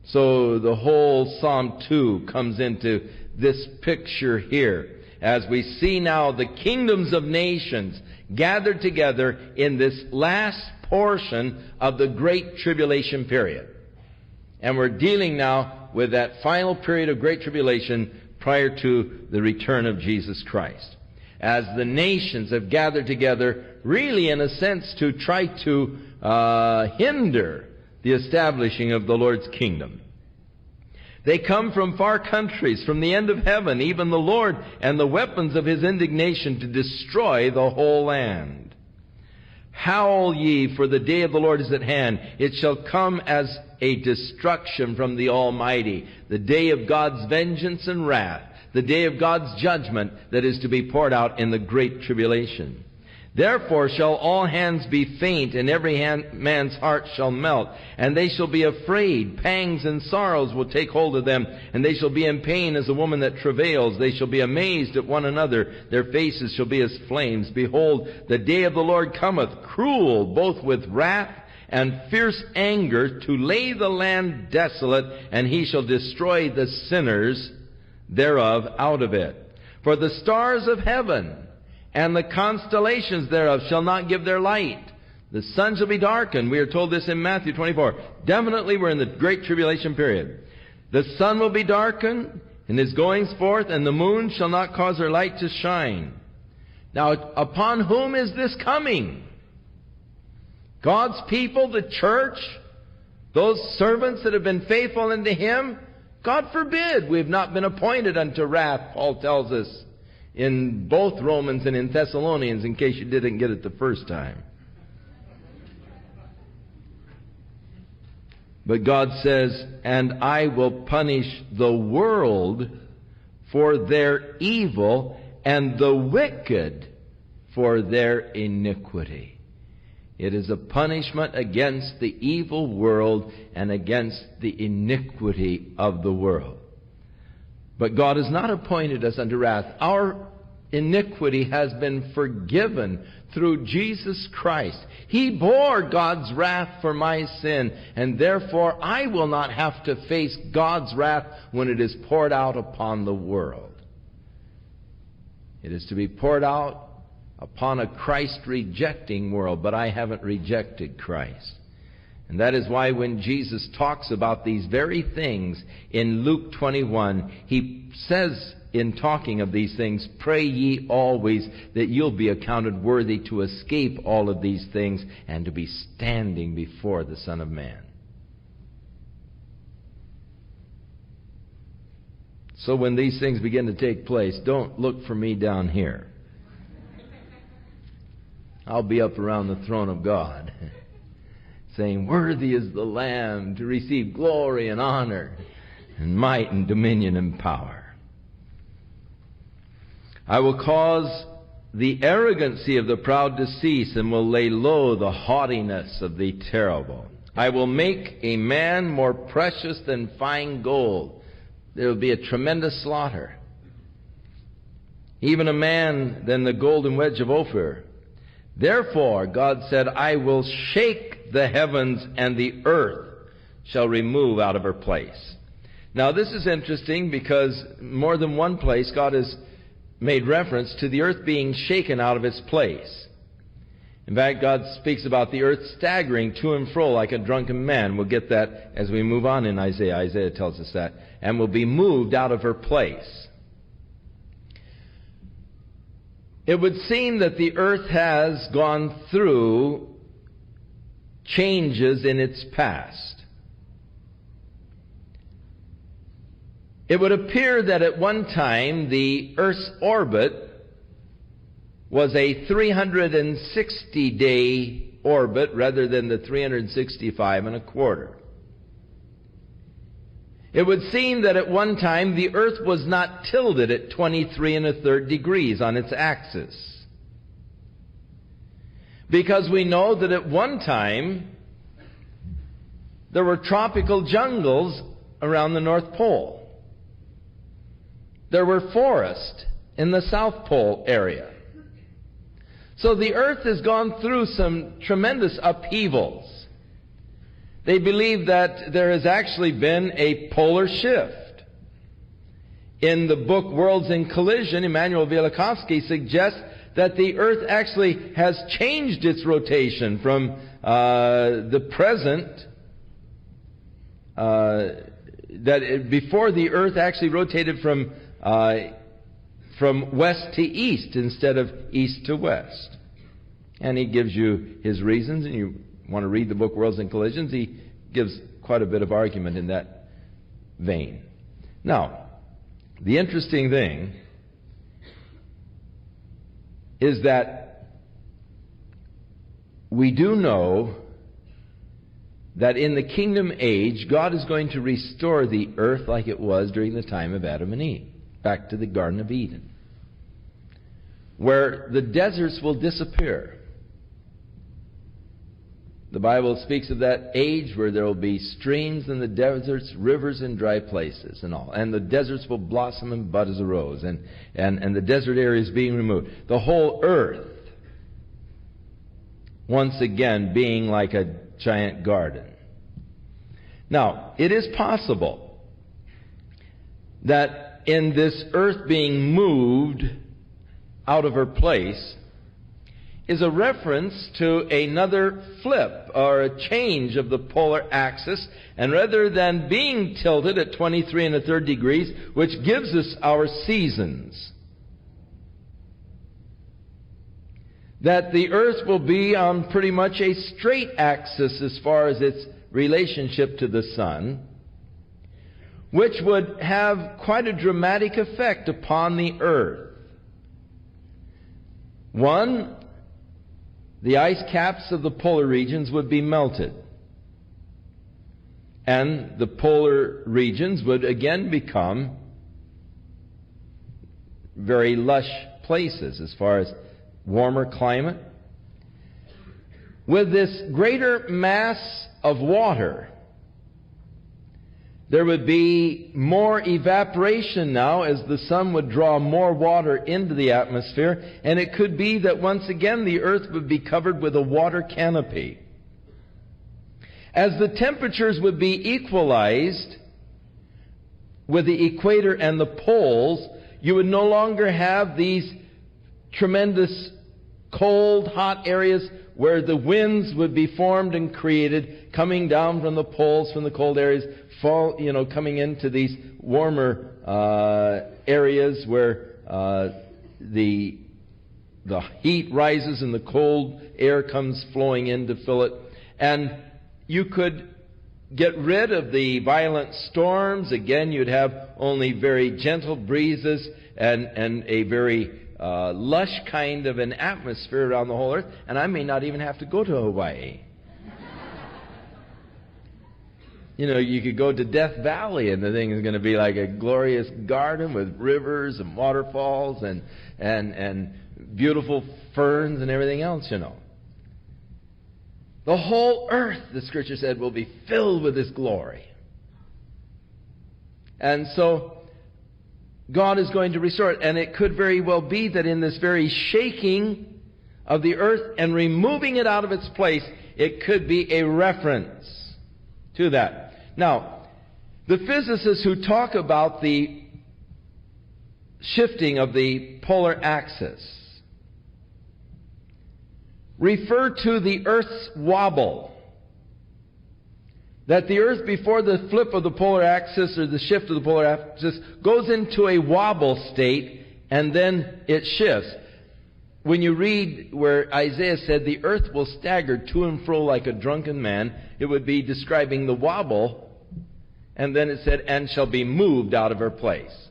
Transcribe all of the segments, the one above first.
So the whole Psalm 2 comes into this picture here, as we see now the kingdoms of nations gathered together in this last portion of the Great Tribulation period. And we're dealing now with that final period of Great Tribulation prior to the return of Jesus Christ, as the nations have gathered together, really in a sense to try to hinder the establishing of the Lord's kingdom. They come from far countries, from the end of heaven, even the Lord, and the weapons of His indignation to destroy the whole land. Howl ye, for the day of the Lord is at hand. It shall come as a destruction from the Almighty, the day of God's vengeance and wrath, the day of God's judgment that is to be poured out in the great tribulation. Therefore shall all hands be faint, and every man's heart shall melt, and they shall be afraid. Pangs and sorrows will take hold of them, and they shall be in pain as a woman that travails. They shall be amazed at one another. Their faces shall be as flames. Behold, the day of the Lord cometh, cruel, both with wrath and fierce anger, to lay the land desolate, and He shall destroy the sinners thereof out of it. For the stars of heaven and the constellations thereof shall not give their light. The sun shall be darkened. We are told this in Matthew 24. Definitely we're in the Great Tribulation period. The sun will be darkened in his goings forth, and the moon shall not cause her light to shine. Now, upon whom is this coming? God's people, the church, those servants that have been faithful unto Him? God forbid. We have not been appointed unto wrath, Paul tells us in both Romans and in Thessalonians, in case you didn't get it the first time. But God says, and I will punish the world for their evil and the wicked for their iniquity. It is a punishment against the evil world and against the iniquity of the world. But God has not appointed us unto wrath. Our iniquity has been forgiven through Jesus Christ. He bore God's wrath for my sin, and therefore I will not have to face God's wrath when it is poured out upon the world. It is to be poured out upon a Christ-rejecting world, but I haven't rejected Christ. And that is why when Jesus talks about these very things in Luke 21, He says in talking of these things, pray ye always that you'll be accounted worthy to escape all of these things and to be standing before the Son of Man. So when these things begin to take place, don't look for me down here. I'll be up around the throne of God, saying, worthy is the Lamb to receive glory and honor and might and dominion and power. I will cause the arrogancy of the proud to cease, and will lay low the haughtiness of the terrible. I will make a man more precious than fine gold. There will be a tremendous slaughter. Even a man than the golden wedge of Ophir. Therefore, God said, I will shake the heavens, and the earth shall remove out of her place. Now, this is interesting because more than one place God has made reference to the earth being shaken out of its place. In fact, God speaks about the earth staggering to and fro like a drunken man. We'll get that as we move on in Isaiah. Isaiah tells us that. And will be moved out of her place. It would seem that the earth has gone through changes in its past. It would appear that at one time the Earth's orbit was a 360-day orbit rather than the 365 and a quarter. It would seem that at one time the Earth was not tilted at 23 1/3 degrees on its axis. Because we know that at one time there were tropical jungles around the North Pole. There were forests in the South Pole area. So the earth has gone through some tremendous upheavals. They believe that there has actually been a polar shift. In the book Worlds in Collision, Immanuel Velikovsky suggests that the Earth actually has changed its rotation from the present, before the Earth actually rotated from west to east instead of east to west. And he gives you his reasons, and you want to read the book Worlds and Collisions, he gives quite a bit of argument in that vein. Now, the interesting thing is that we do know that in the kingdom age, God is going to restore the earth like it was during the time of Adam and Eve, back to the Garden of Eden, where the deserts will disappear. The Bible speaks of that age where there will be streams in the deserts, rivers in dry places and all. And the deserts will blossom and bud as a rose. And the desert areas being removed. The whole earth, once again, being like a giant garden. Now, it is possible that in this earth being moved out of her place is a reference to another flip or a change of the polar axis, and rather than being tilted at 23 1/3 degrees, which gives us our seasons, that the earth will be on pretty much a straight axis as far as its relationship to the sun, which would have quite a dramatic effect upon the earth. One, the ice caps of the polar regions would be melted. And the polar regions would again become very lush places as far as warmer climate. With this greater mass of water, there would be more evaporation now as the sun would draw more water into the atmosphere, and it could be that once again the earth would be covered with a water canopy. As the temperatures would be equalized with the equator and the poles, you would no longer have these tremendous cold, hot areas where the winds would be formed and created, coming down from the poles, from the cold areas, coming into these warmer areas where the heat rises and the cold air comes flowing in to fill it. And you could get rid of the violent storms. Again, you'd have only very gentle breezes and a very lush kind of an atmosphere around the whole earth. And I may not even have to go to Hawaii. You could go to Death Valley and the thing is going to be like a glorious garden with rivers and waterfalls and beautiful ferns and everything else, The whole earth, the Scripture said, will be filled with His glory. And so God is going to restore it. And it could very well be that in this very shaking of the earth and removing it out of its place, it could be a reference to that. Now, the physicists who talk about the shifting of the polar axis refer to the Earth's wobble. That the Earth, before the flip of the polar axis or the shift of the polar axis, goes into a wobble state and then it shifts. When you read where Isaiah said the earth will stagger to and fro like a drunken man, it would be describing the wobble. And then it said, and shall be moved out of her place.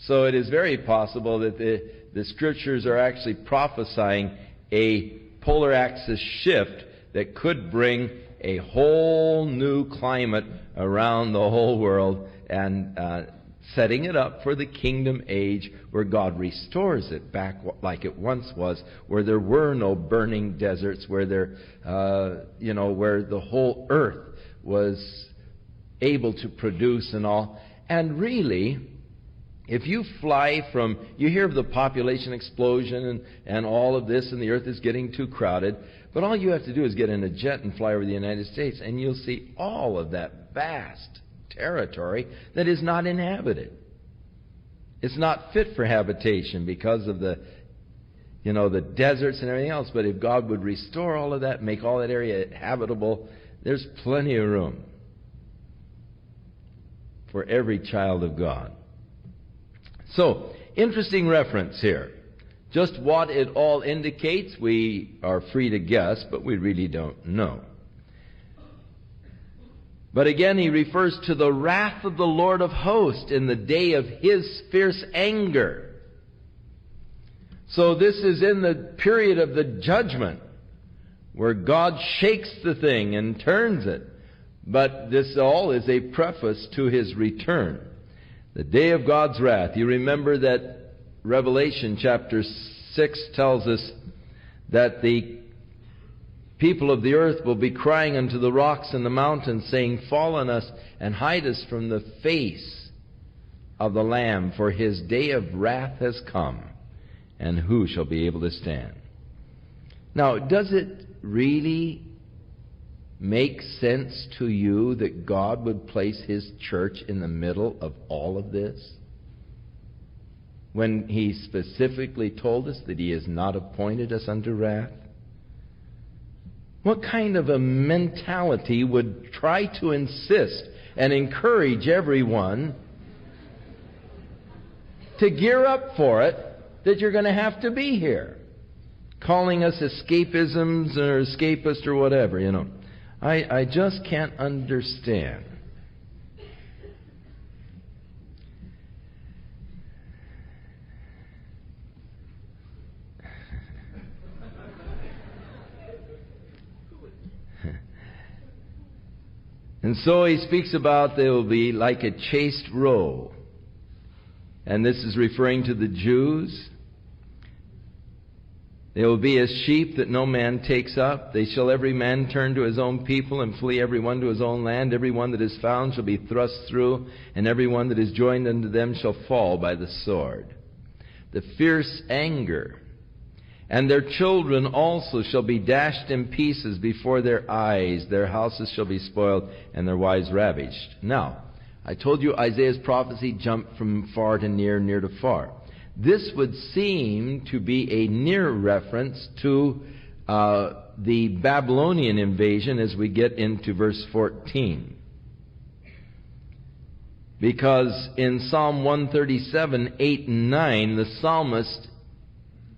So it is very possible that the Scriptures are actually prophesying a polar axis shift that could bring a whole new climate around the whole world and setting it up for the kingdom age where God restores it back like it once was, where there were no burning deserts, where where the whole earth was able to produce and all. And really, if you fly you hear of the population explosion and all of this, and the earth is getting too crowded, But all you have to do is get in a jet and fly over the United States, and you'll see all of that vast territory that is not inhabited. It's not fit for habitation because of the deserts and everything else. But if God would restore all of that, make all that area habitable, there's plenty of room for every child of God. So, interesting reference here. Just what it all indicates, we are free to guess, but we really don't know. But again, he refers to the wrath of the Lord of hosts in the day of his fierce anger. So this is in the period of the judgment, where God shakes the thing and turns it. But this all is a preface to his return. The day of God's wrath. You remember that Revelation chapter 6 tells us that the people of the earth will be crying unto the rocks and the mountains, saying, fall on us and hide us from the face of the Lamb, for his day of wrath has come, and who shall be able to stand? Now, does it really make sense to you that God would place his church in the middle of all of this, when he specifically told us that he has not appointed us unto wrath? What kind of a mentality would try to insist and encourage everyone to gear up for it, that you're going to have to be here, calling us escapisms or escapist or whatever, I just can't understand. And so he speaks about they will be like a chaste roe. And this is referring to the Jews. They will be as sheep that no man takes up. They shall every man turn to his own people, and flee every one to his own land. Every one that is found shall be thrust through, and every one that is joined unto them shall fall by the sword. The fierce anger. And their children also shall be dashed in pieces before their eyes. Their houses shall be spoiled, and their wives ravished. Now, I told you Isaiah's prophecy jumped from far to near, near to far. This would seem to be a near reference to the Babylonian invasion as we get into verse 14. Because in Psalm 137, 8 and 9, the psalmist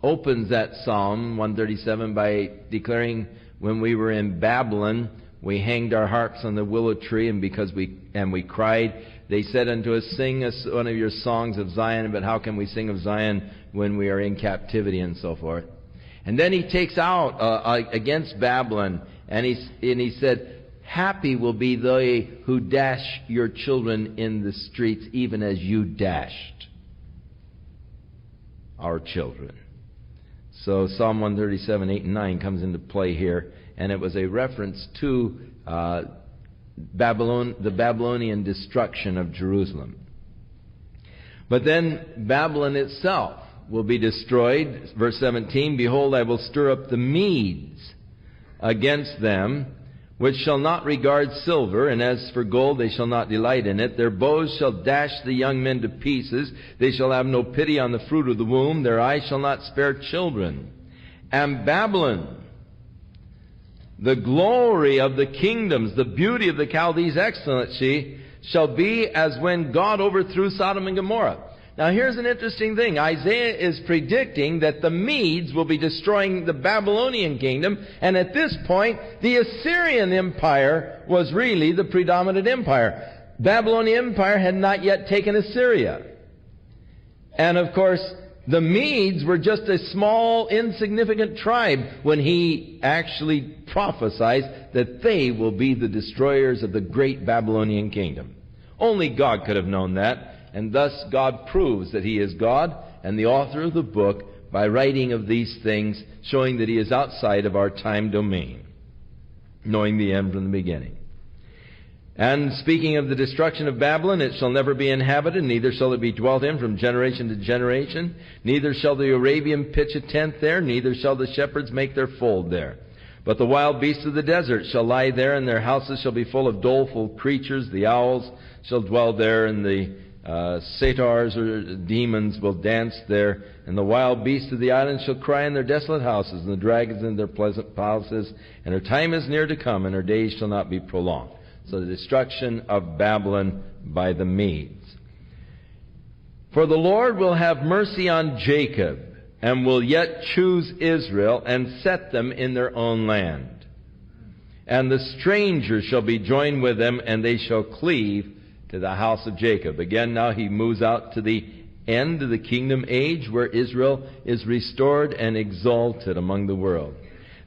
opens that Psalm 137 by declaring, when we were in Babylon, we hanged our harps on the willow tree, and we cried. They said unto us, sing us one of your songs of Zion, but how can we sing of Zion when we are in captivity, and so forth. And then he takes out against Babylon, and he said, happy will be they who dash your children in the streets, even as you dashed our children. So Psalm 137, 8 and 9 comes into play here, and it was a reference to the Babylonian destruction of Jerusalem. But then Babylon itself will be destroyed. Verse 17, behold, I will stir up the Medes against them, which shall not regard silver, and as for gold, they shall not delight in it. Their bows shall dash the young men to pieces. They shall have no pity on the fruit of the womb. Their eyes shall not spare children. And Babylon, the glory of the kingdoms, the beauty of the Chaldees' excellency, shall be as when God overthrew Sodom and Gomorrah. Now here's an interesting thing. Isaiah is predicting that the Medes will be destroying the Babylonian kingdom, and at this point, the Assyrian Empire was really the predominant empire. Babylonian Empire had not yet taken Assyria. And of course, the Medes were just a small, insignificant tribe when he actually prophesies that they will be the destroyers of the great Babylonian kingdom. Only God could have known that. And thus God proves that he is God and the author of the book by writing of these things, showing that he is outside of our time domain, knowing the end from the beginning. And speaking of the destruction of Babylon, it shall never be inhabited, neither shall it be dwelt in from generation to generation. Neither shall the Arabian pitch a tent there, neither shall the shepherds make their fold there. But the wild beasts of the desert shall lie there, and their houses shall be full of doleful creatures. The owls shall dwell there, and the satyrs or demons will dance there. And the wild beasts of the islands shall cry in their desolate houses, and the dragons in their pleasant palaces. And her time is near to come, and her days shall not be prolonged. So the destruction of Babylon by the Medes. For the Lord will have mercy on Jacob, and will yet choose Israel, and set them in their own land. And the stranger shall be joined with them, and they shall cleave to the house of Jacob. Again, now he moves out to the end of the kingdom age, where Israel is restored and exalted among the world.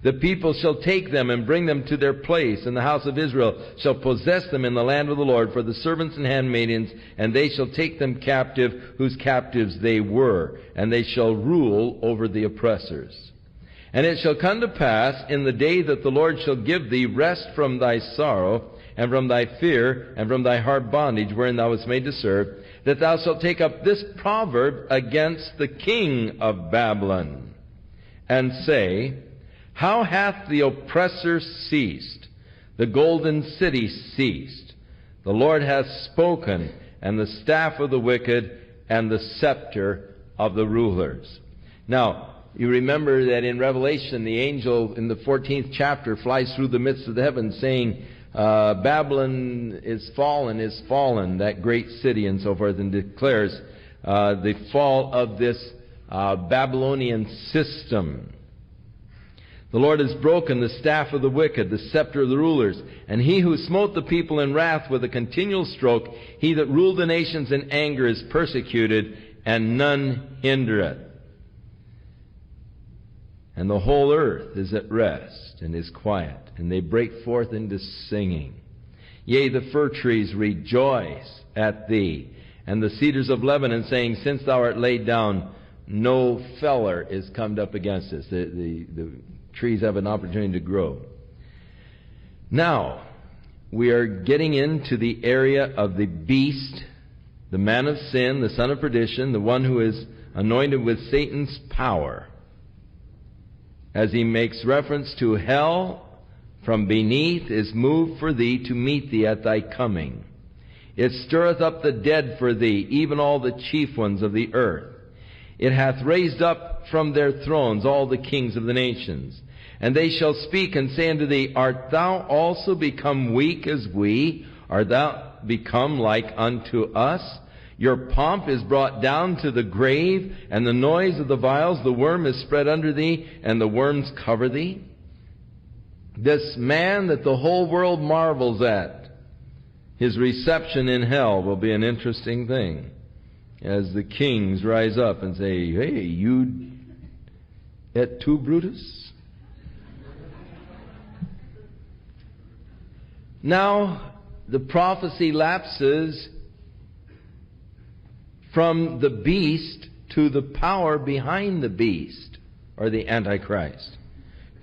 The people shall take them and bring them to their place, and the house of Israel shall possess them in the land of the Lord for the servants and handmaidens, and they shall take them captive, whose captives they were, and they shall rule over the oppressors. And it shall come to pass in the day that the Lord shall give thee rest from thy sorrow, and from thy fear, and from thy hard bondage wherein thou wast made to serve, that thou shalt take up this proverb against the king of Babylon, and say, How hath the oppressor ceased? The golden city ceased. The Lord hath spoken, and the staff of the wicked, and the scepter of the rulers. Now, you remember that in Revelation, the angel in the 14th chapter flies through the midst of the heavens saying, Babylon is fallen, that great city, and so forth, and declares the fall of this Babylonian system. The Lord has broken the staff of the wicked, the scepter of the rulers. And he who smote the people in wrath with a continual stroke, he that ruled the nations in anger is persecuted, and none hindereth. And the whole earth is at rest and is quiet, and they break forth into singing. Yea, the fir trees rejoice at thee, and the cedars of Lebanon, saying, Since thou art laid down, no feller is come up against us. The trees have an opportunity to grow. Now, we are getting into the area of the beast, the man of sin, the son of perdition, the one who is anointed with Satan's power, as he makes reference to hell from beneath is moved for thee to meet thee at thy coming. It stirreth up the dead for thee, even all the chief ones of the earth. It hath raised up from their thrones all the kings of the nations. And they shall speak and say unto thee, Art thou also become weak as we? Art thou become like unto us? Your pomp is brought down to the grave, and the noise of the vials, the worm is spread under thee, and the worms cover thee. This man that the whole world marvels at, his reception in hell will be an interesting thing, as the kings rise up and say, Hey, you et tu, Brutus? Now, the prophecy lapses from the beast to the power behind the beast, or the Antichrist,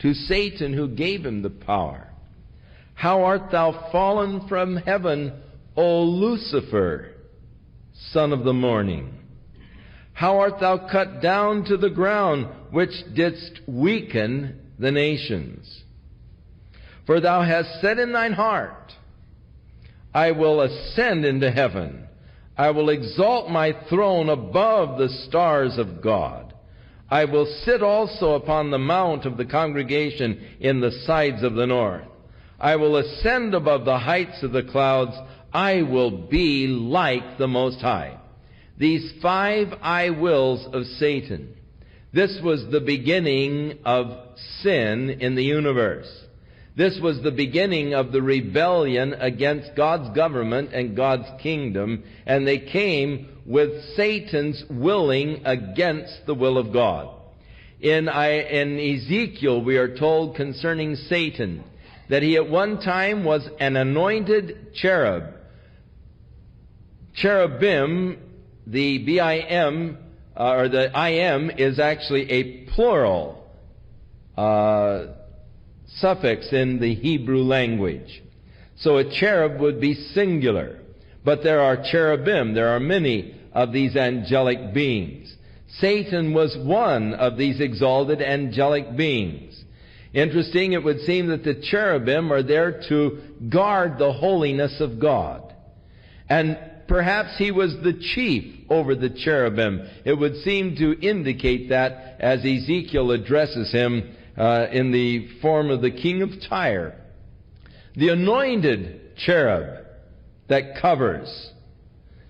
to Satan who gave him the power. How art thou fallen from heaven, O Lucifer, son of the morning? How art thou cut down to the ground, which didst weaken the nations? For thou hast said in thine heart, I will ascend into heaven. I will exalt my throne above the stars of God. I will sit also upon the mount of the congregation in the sides of the north. I will ascend above the heights of the clouds. I will be like the Most High. These 5 I wills of Satan. This was the beginning of sin in the universe. This was the beginning of the rebellion against God's government and God's kingdom, and they came with Satan's willing against the will of God. In Ezekiel, we are told concerning Satan that he at one time was an anointed cherub. Cherubim, the B-I-M, or the I-M, is actually a plural suffix in the Hebrew language. So a cherub would be singular. But there are cherubim. There are many of these angelic beings. Satan was one of these exalted angelic beings. Interesting, it would seem that the cherubim are there to guard the holiness of God. And perhaps he was the chief over the cherubim. It would seem to indicate that as Ezekiel addresses him in the form of the king of Tyre. The anointed cherub that covers.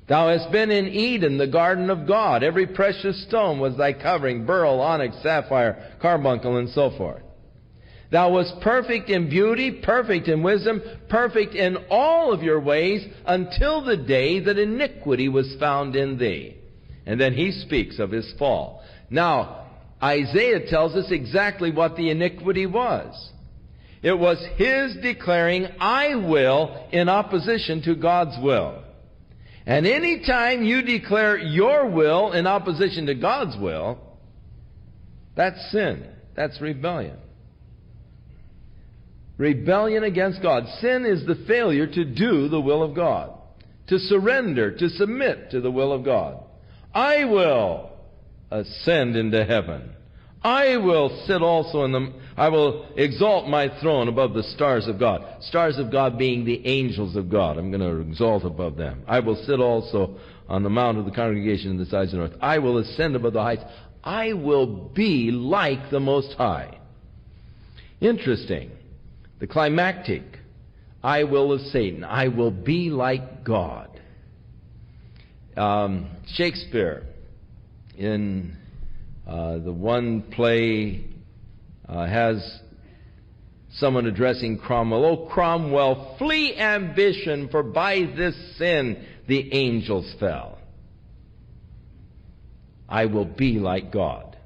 Thou hast been in Eden, the garden of God. Every precious stone was thy covering, beryl, onyx, sapphire, carbuncle, and so forth. Thou wast perfect in beauty, perfect in wisdom, perfect in all of your ways, until the day that iniquity was found in thee. And then he speaks of his fall. Now, Isaiah tells us exactly what the iniquity was. It was his declaring, I will, in opposition to God's will. And any time you declare your will in opposition to God's will, that's sin. That's rebellion. Rebellion against God. Sin is the failure to do the will of God, to surrender, to submit to the will of God. I will ascend into heaven. I will sit also I will exalt my throne above the stars of God. Stars of God being the angels of God. I'm going to exalt above them. I will sit also on the mount of the congregation in the sides of the north. I will ascend above the heights. I will be like the Most High. Interesting. The climactic, I will of Satan. I will be like God. Shakespeare, in the one play, has someone addressing Cromwell. Oh, Cromwell, flee ambition, for by this sin the angels fell. I will be like God.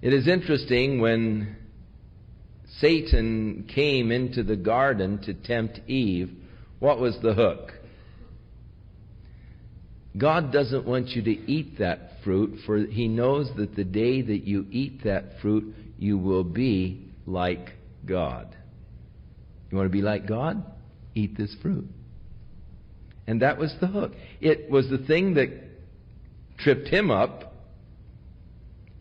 It is interesting, when Satan came into the garden to tempt Eve, what was the hook? God doesn't want you to eat that fruit, for he knows that the day that you eat that fruit, you will be like God. You want to be like God? Eat this fruit. And that was the hook. It was the thing that tripped him up.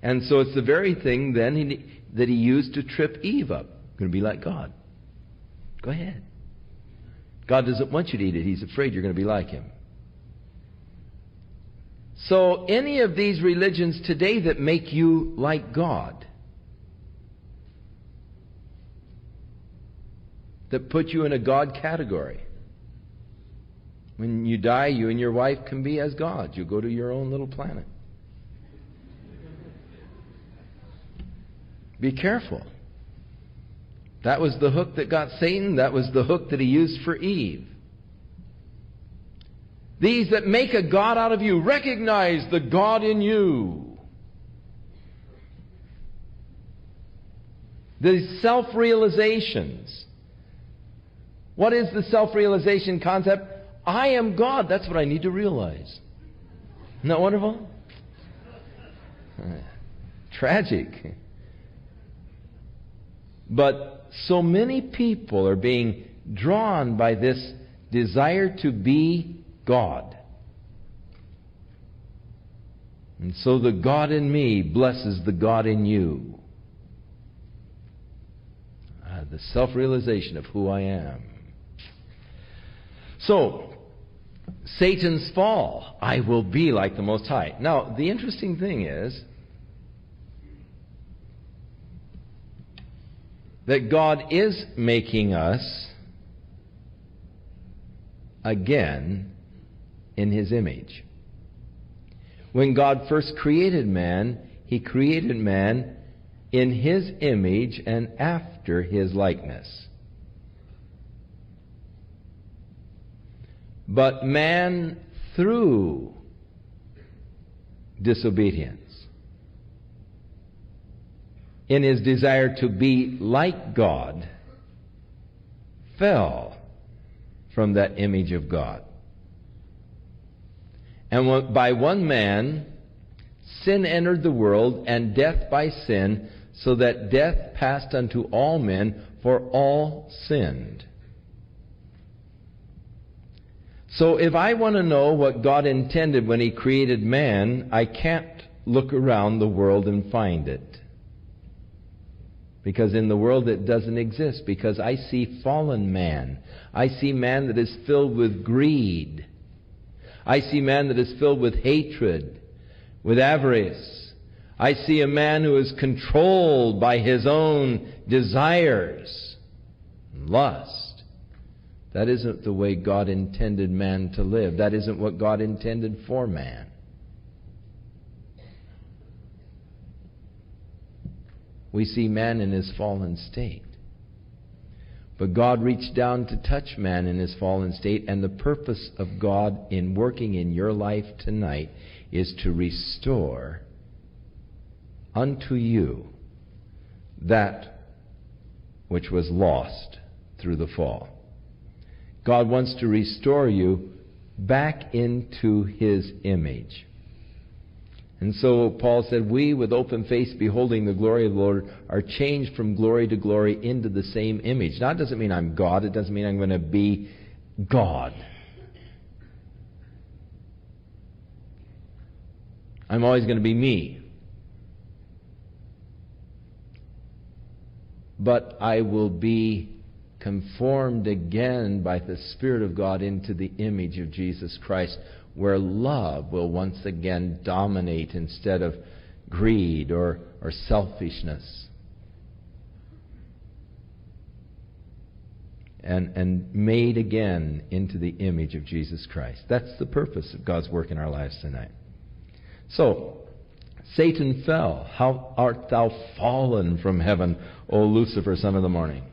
And so it's the very thing then that he used to trip Eve up. You're going to be like God. Go ahead. God doesn't want you to eat it. He's afraid you're going to be like him. So any of these religions today that make you like God, that put you in a God category, when you die, you and your wife can be as gods. You go to your own little planet. Be careful. That was the hook that got Satan. That was the hook that he used for Eve. These that make a God out of you, recognize the God in you. These self-realizations. What is the self-realization concept? I am God. That's what I need to realize. Isn't that wonderful? Tragic. But so many people are being drawn by this desire to be God. And so the God in me blesses the God in you. The self-realization of who I am. So, Satan's fall. I will be like the Most High. Now, the interesting thing is that God is making us again in His image. When God first created man, He created man in His image and after His likeness. But man, through disobedience, in his desire to be like God, fell from that image of God. And by one man, sin entered the world, and death by sin, so that death passed unto all men, for all sinned. So if I want to know what God intended when He created man, I can't look around the world and find it. Because in the world it doesn't exist. Because I see fallen man. I see man that is filled with greed. I see man that is filled with hatred, with avarice. I see a man who is controlled by his own desires, lust. That isn't the way God intended man to live. That isn't what God intended for man. We see man in his fallen state. But God reached down to touch man in his fallen state, and the purpose of God in working in your life tonight is to restore unto you that which was lost through the fall. God wants to restore you back into His image. And so Paul said, we with open face beholding the glory of the Lord are changed from glory to glory into the same image. Now it doesn't mean I'm God. It doesn't mean I'm going to be God. I'm always going to be me. But I will be conformed again by the Spirit of God into the image of Jesus Christ, where love will once again dominate instead of greed or selfishness. And made again into the image of Jesus Christ. That's the purpose of God's work in our lives tonight. So, Satan fell. How art thou fallen from heaven, O Lucifer, son of the morning?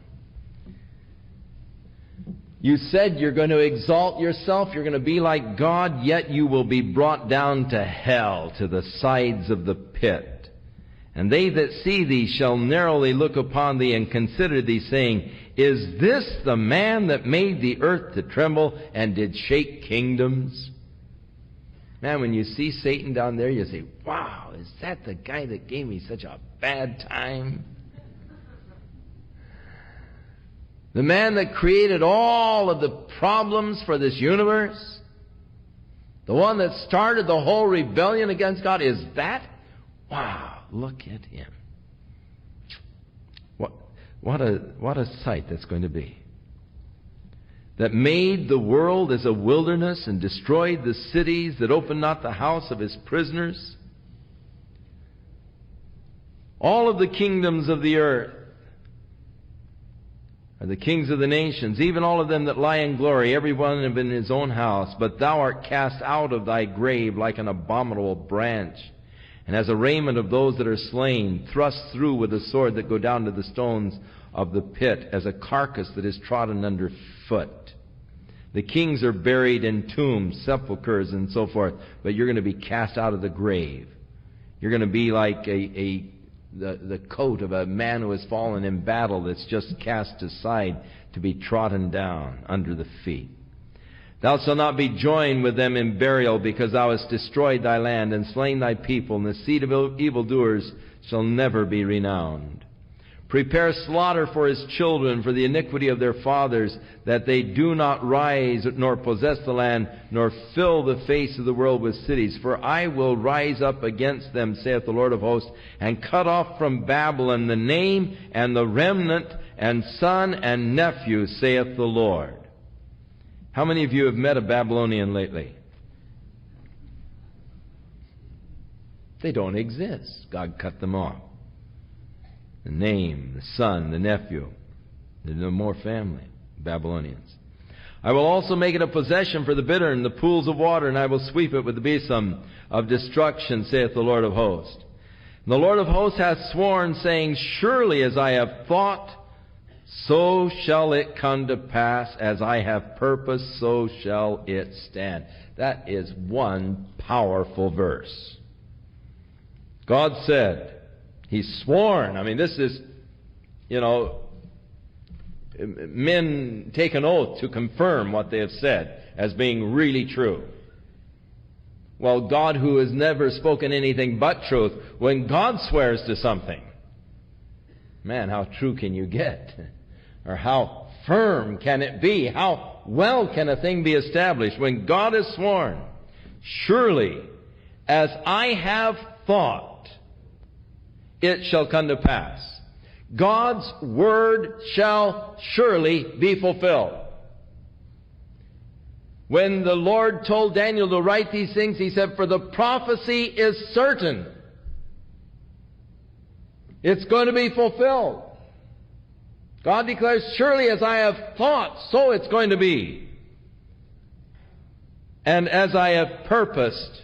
You said you're going to exalt yourself, you're going to be like God, yet you will be brought down to hell, to the sides of the pit. And they that see thee shall narrowly look upon thee and consider thee, saying, is this the man that made the earth to tremble and did shake kingdoms? Man, when you see Satan down there, you say, wow, is that the guy that gave me such a bad time? The man that created all of the problems for this universe? The one that started the whole rebellion against God? Is that? Wow, look at him. What a sight that's going to be. That made the world as a wilderness and destroyed the cities, that opened not the house of his prisoners. All of the kingdoms of the earth are the kings of the nations, even all of them that lie in glory, every one of them in his own house. But thou art cast out of thy grave like an abominable branch, and as a raiment of those that are slain, thrust through with a sword that go down to the stones of the pit, as a carcass that is trodden under foot. The kings are buried in tombs, sepulchres, and so forth, but you're going to be cast out of the grave. You're going to be like the coat of a man who has fallen in battle that's just cast aside to be trodden down under the feet. Thou shalt not be joined with them in burial, because thou hast destroyed thy land and slain thy people, and the seed of evildoers shall never be renowned. Prepare slaughter for his children for the iniquity of their fathers, that they do not rise nor possess the land, nor fill the face of the world with cities. For I will rise up against them, saith the Lord of hosts, and cut off from Babylon the name and the remnant and son and nephew, saith the Lord. How many of you have met a Babylonian lately? They don't exist. God cut them off. The name, the son, the nephew. There's no more family, Babylonians. I will also make it a possession for the bittern, the pools of water, and I will sweep it with the besom of destruction, saith the Lord of hosts. And the Lord of hosts hath sworn, saying, surely as I have thought, so shall it come to pass. As I have purposed, so shall it stand. That is one powerful verse. God said, He's sworn. I mean, this is, men take an oath to confirm what they have said as being really true. Well, God, who has never spoken anything but truth, when God swears to something, man, how true can you get? Or how firm can it be? How well can a thing be established? When God has sworn, surely as I have thought, it shall come to pass. God's word shall surely be fulfilled. When the Lord told Daniel to write these things, he said, for the prophecy is certain. It's going to be fulfilled. God declares, surely as I have thought, so it's going to be. And as I have purposed,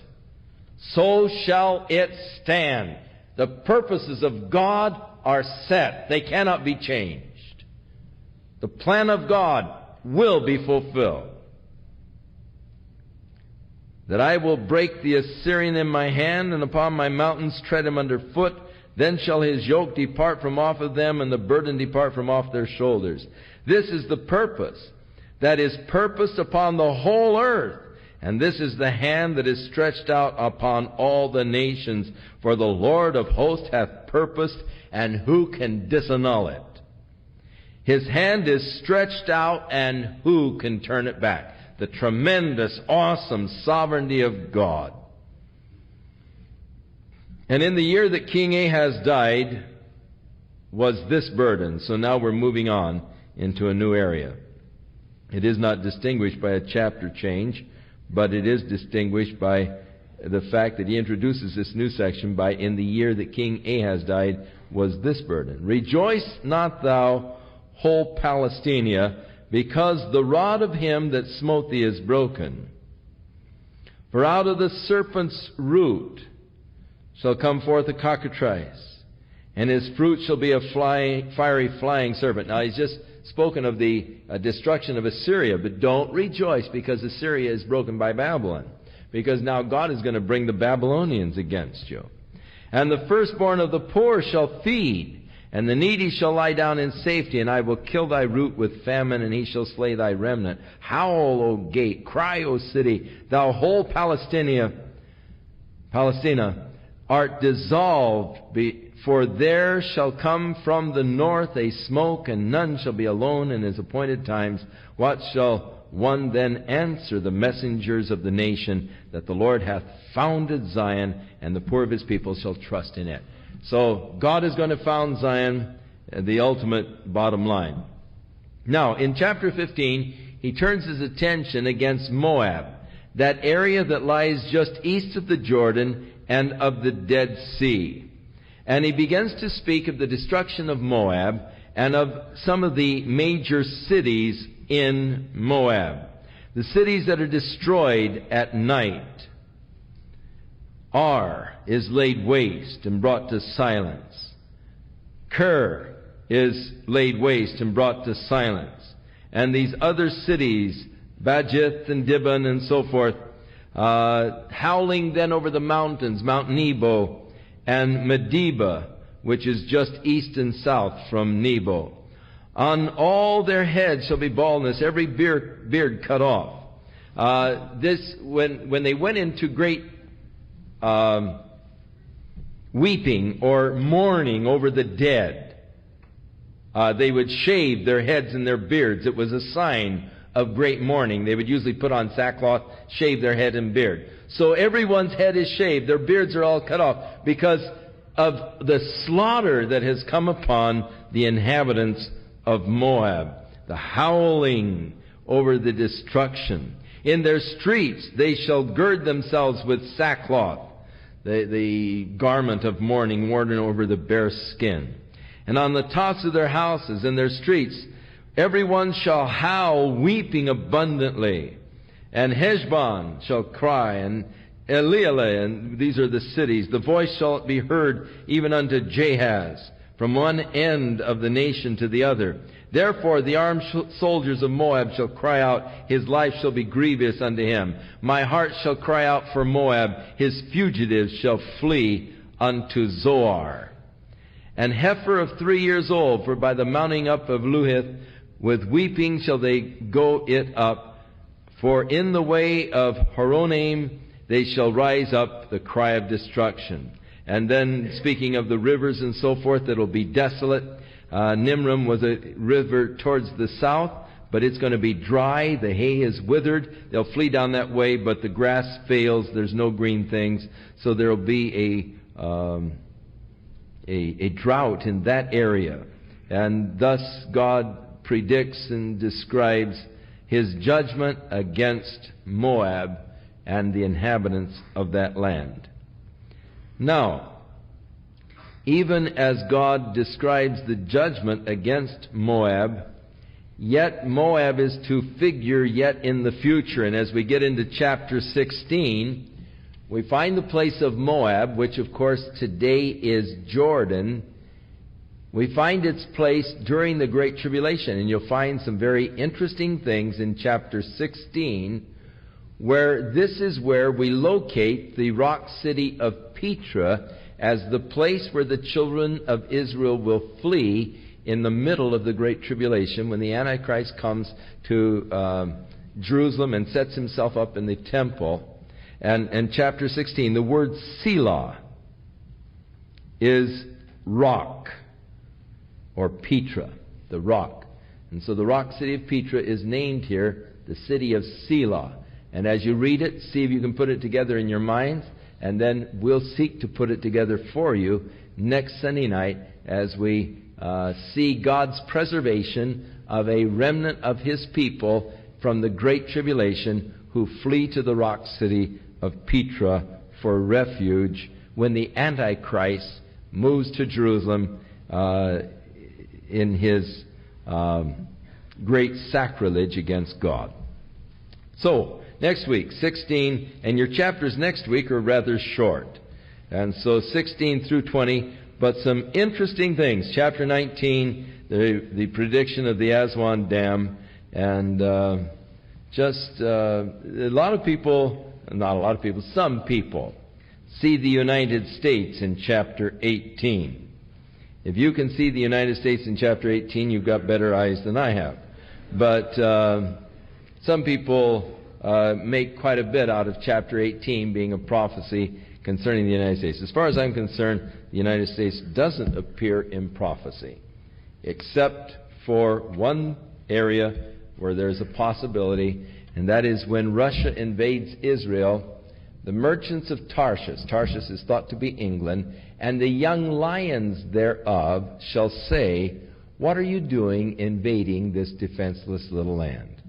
so shall it stand. The purposes of God are set. They cannot be changed. The plan of God will be fulfilled. That I will break the Assyrian in my hand, and upon my mountains tread him under foot. Then shall his yoke depart from off of them, and the burden depart from off their shoulders. This is the purpose that is purposed upon the whole earth. And this is the hand that is stretched out upon all the nations. For the Lord of hosts hath purposed, and who can disannul it? His hand is stretched out, and who can turn it back? The tremendous, awesome sovereignty of God. And in the year that King Ahaz died was this burden. So now we're moving on into a new area. It is not distinguished by a chapter change, but it is distinguished by the fact that he introduces this new section by, in the year that King Ahaz died was this burden. Rejoice not thou, whole Palestina, because the rod of him that smote thee is broken. For out of the serpent's root shall come forth a cockatrice, and his fruit shall be a fiery flying serpent. Now he's just spoken of the destruction of Assyria, but don't rejoice because Assyria is broken by Babylon, because now God is going to bring the Babylonians against you. And the firstborn of the poor shall feed, and the needy shall lie down in safety, and I will kill thy root with famine, and he shall slay thy remnant. Howl, O gate, cry, O city, thou whole Palestina art dissolved, for there shall come from the north a smoke, and none shall be alone in his appointed times. What shall one then answer the messengers of the nation, that the Lord hath founded Zion, and the poor of his people shall trust in it? So God is going to found Zion, the ultimate bottom line. Now, in chapter 15, he turns his attention against Moab, that area that lies just east of the Jordan and of the Dead Sea. And he begins to speak of the destruction of Moab and of some of the major cities in Moab. The cities that are destroyed at night. Ar is laid waste and brought to silence. Kir is laid waste and brought to silence. And these other cities, Bajith and Dibon and so forth, howling then over the mountains, Mount Nebo and Medeba, which is just east and south from Nebo. On all their heads shall be baldness, every beard cut off. When they went into great weeping or mourning over the dead, they would shave their heads and their beards. It was a sign of great mourning. They would usually put on sackcloth, shave their head and beard. So everyone's head is shaved. Their beards are all cut off because of the slaughter that has come upon the inhabitants of Moab. The howling over the destruction. In their streets they shall gird themselves with sackcloth, the garment of mourning worn over the bare skin. And on the tops of their houses and their streets, everyone shall howl, weeping abundantly. And Heshbon shall cry, and Elealeh, and these are the cities. The voice shall be heard even unto Jahaz, from one end of the nation to the other. Therefore the armed soldiers of Moab shall cry out, his life shall be grievous unto him. My heart shall cry out for Moab, his fugitives shall flee unto Zoar. An heifer of 3 years old, for by the mounting up of Luhith, with weeping shall they go it up. For in the way of Horonaim they shall rise up, the cry of destruction. And then speaking of the rivers and so forth, that will be desolate. Nimrim was a river towards the south, but it's going to be dry. The hay is withered. They'll flee down that way, but the grass fails. There's no green things. So there will be a drought in that area. And thus God predicts and describes His judgment against Moab and the inhabitants of that land. Now, even as God describes the judgment against Moab, yet Moab is to figure yet in the future. And as we get into chapter 16, we find the place of Moab, which of course today is Jordan. We find its place during the Great Tribulation. And you'll find some very interesting things in chapter 16, where this is where we locate the rock city of Petra as the place where the children of Israel will flee in the middle of the Great Tribulation, when the Antichrist comes to Jerusalem and sets himself up in the temple. And chapter 16, the word Selah is rock, or Petra, the rock. And so the rock city of Petra is named here the city of Selah. And as you read it, see if you can put it together in your minds, and then we'll seek to put it together for you next Sunday night as we see God's preservation of a remnant of His people from the Great Tribulation who flee to the rock city of Petra for refuge when the Antichrist moves to Jerusalem in his great sacrilege against God. So, next week, 16, and your chapters next week are rather short. And so 16 through 20, but some interesting things. Chapter 19, the prediction of the Aswan Dam, and some people see the United States in chapter 18. If you can see the United States in chapter 18, you've got better eyes than I have. But some people make quite a bit out of chapter 18 being a prophecy concerning the United States. As far as I'm concerned, the United States doesn't appear in prophecy, except for one area where there's a possibility, and that is when Russia invades Israel. The merchants of Tarshish is thought to be England, and the young lions thereof shall say, "What are you doing invading this defenseless little land?"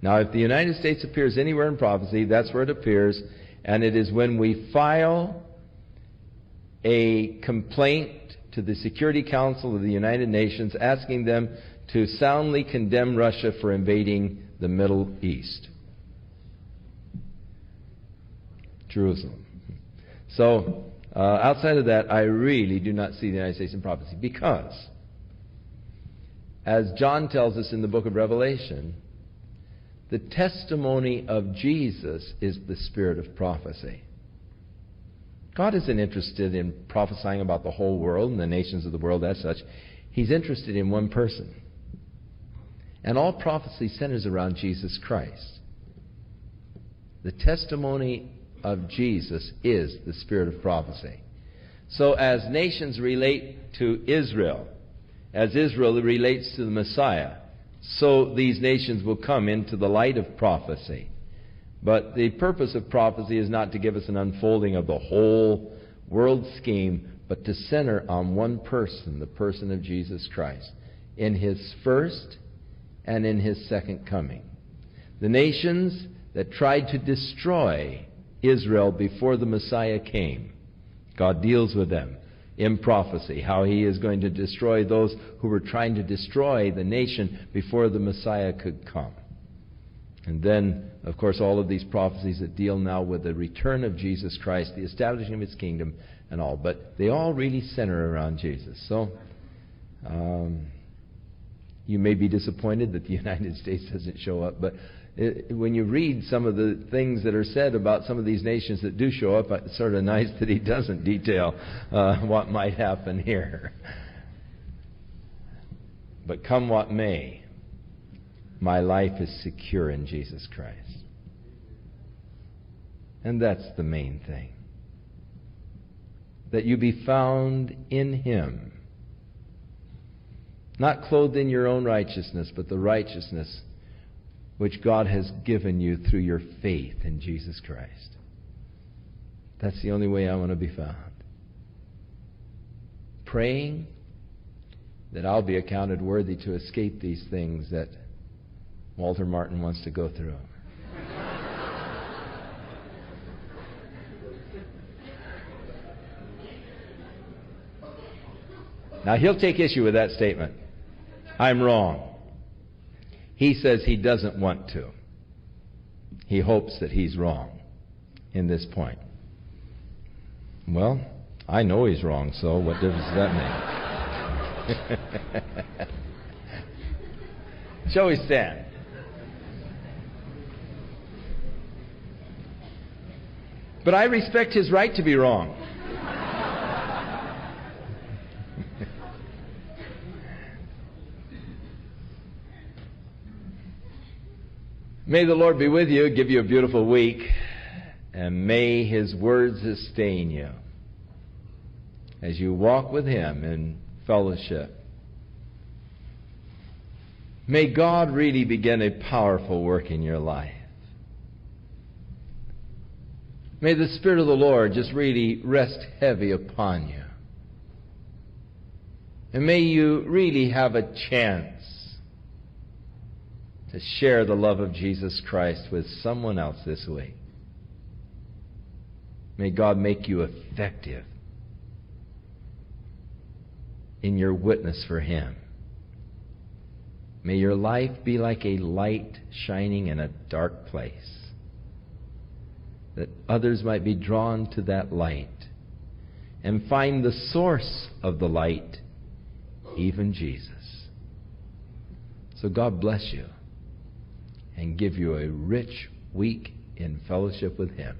Now, if the United States appears anywhere in prophecy, that's where it appears, and it is when we file a complaint to the Security Council of the United Nations asking them to soundly condemn Russia for invading the Middle East. Jerusalem. So, outside of that, I really do not see the United States in prophecy, because, as John tells us in the book of Revelation, the testimony of Jesus is the spirit of prophecy. God isn't interested in prophesying about the whole world and the nations of the world as such. He's interested in one person. And all prophecy centers around Jesus Christ. The testimony of Jesus is the spirit of prophecy. So as nations relate to Israel, as Israel relates to the Messiah, so these nations will come into the light of prophecy. But the purpose of prophecy is not to give us an unfolding of the whole world scheme, but to center on one person, the person of Jesus Christ, in His first and in His second coming. The nations that tried to destroy Israel before the Messiah came, God deals with them in prophecy, how He is going to destroy those who were trying to destroy the nation before the Messiah could come. And then, of course, all of these prophecies that deal now with the return of Jesus Christ, the establishing of His kingdom and all. But they all really center around Jesus. So, you may be disappointed that the United States doesn't show up, but when you read some of the things that are said about some of these nations that do show up, it's sort of nice that he doesn't detail what might happen here. But come what may, my life is secure in Jesus Christ. And that's the main thing. That you be found in Him. Not clothed in your own righteousness, but the righteousness which God has given you through your faith in Jesus Christ. That's the only way I want to be found. Praying that I'll be accounted worthy to escape these things that Walter Martin wants to go through. Now, he'll take issue with that statement. I'm wrong. He says he doesn't want to. He hopes that he's wrong in this point. Well, I know he's wrong, so what difference does that make? Shall we stand? But I respect his right to be wrong. May the Lord be with you, give you a beautiful week, and may His words sustain you as you walk with Him in fellowship. May God really begin a powerful work in your life. May the Spirit of the Lord just really rest heavy upon you. And may you really have a chance to share the love of Jesus Christ with someone else this week. May God make you effective in your witness for Him. May your life be like a light shining in a dark place, that others might be drawn to that light and find the source of the light, even Jesus. So God bless you and give you a rich week in fellowship with Him.